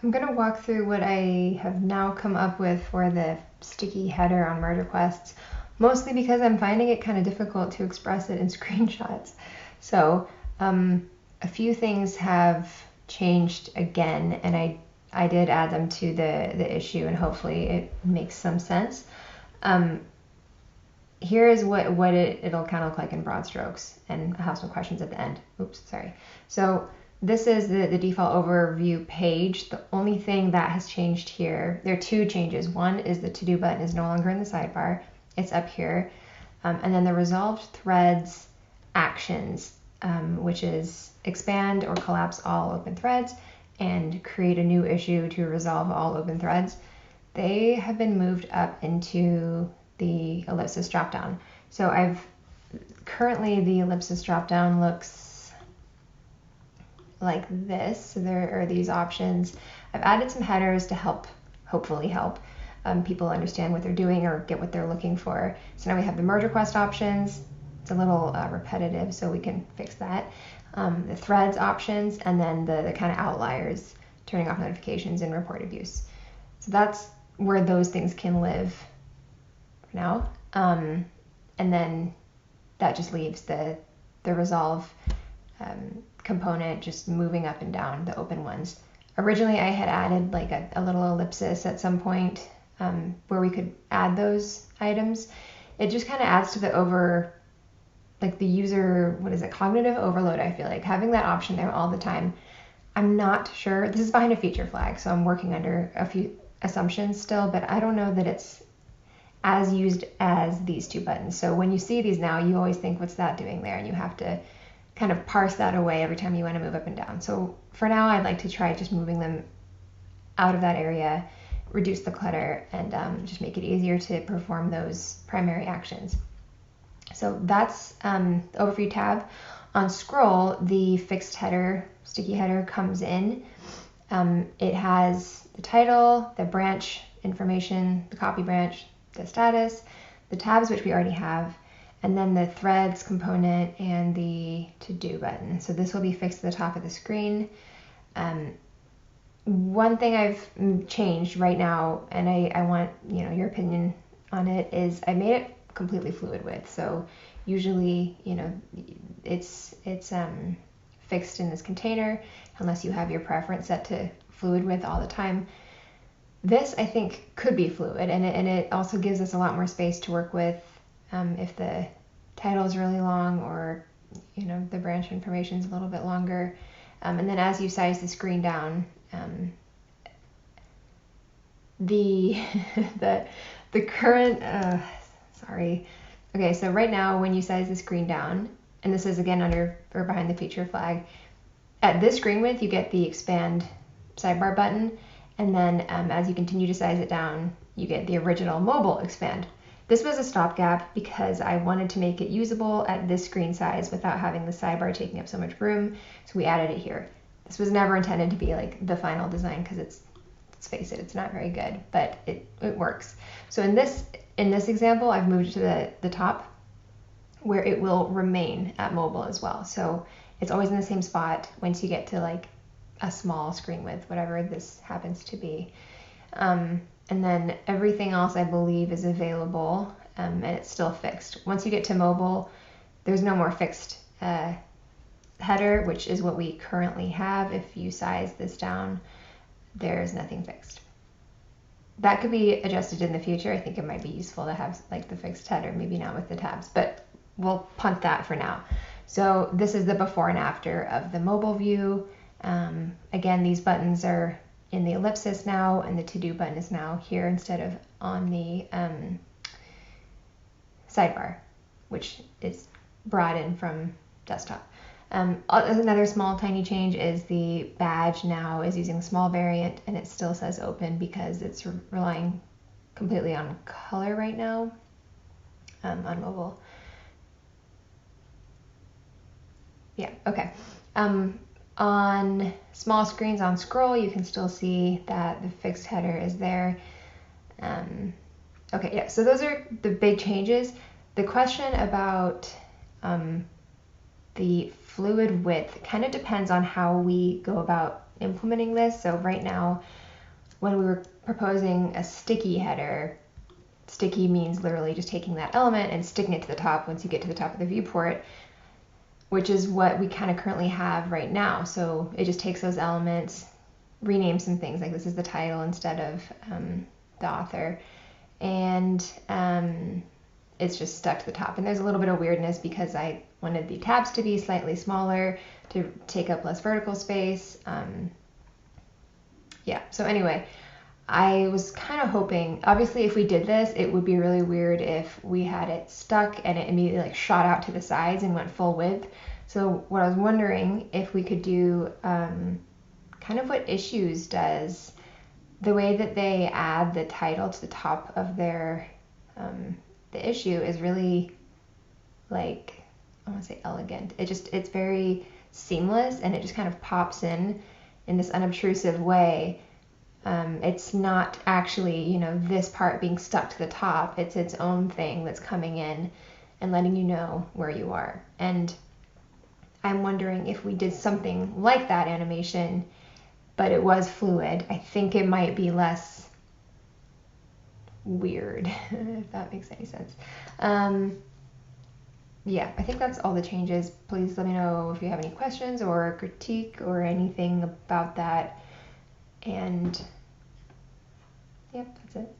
I'm going to walk through what I have now come up with for the sticky header on merge requests, mostly because I'm finding it kind of difficult to express it in screenshots. So a few things have changed again, and I did add them to the issue, and hopefully it makes some sense. Here is what it'll kind of look like in broad strokes, and I have some questions at the end. Oops, sorry. So this is the default overview page. The only thing that has changed here, there are two changes. One is the to-do button is no longer in the sidebar. It's up here. And then the resolved threads actions, which is expand or collapse all open threads and create a new issue to resolve all open threads. They have been moved up into the ellipsis dropdown. So currently the ellipsis dropdown looks like this. So there are these options. I've added some headers to hopefully help people understand what they're doing or get what they're looking for. So now we have the merge request options. It's a little repetitive, so we can fix that. The threads options, and then the kind of outliers, turning off notifications and report abuse. So that's where those things can live for now. And then that just leaves the resolve component just moving up and down, the open ones. Originally I had added like a little ellipsis at some point where we could add those items. It just kind of adds to the user, cognitive overload. I feel like having that option there all the time. I'm not sure, this is behind a feature flag, so I'm working under a few assumptions still, but I don't know that it's as used as these two buttons. So when you see these now, you always think, what's that doing there? And you have to kind of parse that away every time you want to move up and down. So for now, I'd like to try just moving them out of that area, reduce the clutter, and just make it easier to perform those primary actions. So that's the overview tab. On scroll, the fixed header, sticky header comes in. It has the title, the branch information, the copy branch, the status, the tabs, which we already have, and then the threads component and the to-do button. So this will be fixed at the top of the screen. One thing I've changed right now, and I want your opinion on it, is I made it completely fluid width. So usually it's fixed in this container unless you have your preference set to fluid width all the time. This I think could be fluid, and it also gives us a lot more space to work with if the title is really long, or the branch information is a little bit longer. And then as you size the screen down, the current okay, so right now when you size the screen down, and this is again under or behind the feature flag, at this screen width you get the expand sidebar button, and then as you continue to size it down, you get the original mobile expand. This was a stopgap because I wanted to make it usable at this screen size without having the sidebar taking up so much room, so we added it here. This was never intended to be like the final design because let's face it, it's not very good, but it works. So in this example, I've moved it to the top where it will remain at mobile as well. So it's always in the same spot once you get to like a small screen width, whatever this happens to be. And then everything else I believe is available, and it's still fixed. Once you get to mobile, there's no more fixed header, which is what we currently have. If you size this down, there's nothing fixed. That could be adjusted in the future. I think it might be useful to have like the fixed header, maybe not with the tabs, but we'll punt that for now. So this is the before and after of the mobile view. Again, these buttons are in the ellipsis now, and the to-do button is now here instead of on the sidebar, which is brought in from desktop. Another small tiny change is the badge now is using the small variant, and it still says open because it's relying completely on color right now on mobile. Yeah, okay. On small screens on scroll, you can still see that the fixed header is there. Okay, yeah, so those are the big changes. The question about the fluid width kind of depends on how we go about implementing this. So right now, when we were proposing a sticky header, sticky means literally just taking that element and sticking it to the top once you get to the top of the viewport, which is what we kind of currently have right now. So it just takes those elements, renames some things, like this is the title instead of the author, and it's just stuck to the top. And there's a little bit of weirdness because I wanted the tabs to be slightly smaller to take up less vertical space. Yeah, so anyway, I was kind of hoping, obviously if we did this, it would be really weird if we had it stuck and it immediately like shot out to the sides and went full width. So what I was wondering if we could do kind of what Issues does, the way that they add the title to the top of their the issue is really, like, I want to say elegant. It's very seamless, and it just kind of pops in this unobtrusive way. It's not actually, you know, this part being stuck to the top. It's its own thing that's coming in and letting you know where you are. And I'm wondering if we did something like that animation, but it was fluid. I think it might be less weird, if that makes any sense. Yeah, I think that's all the changes. Please let me know if you have any questions or critique or anything about that. And yep, that's it.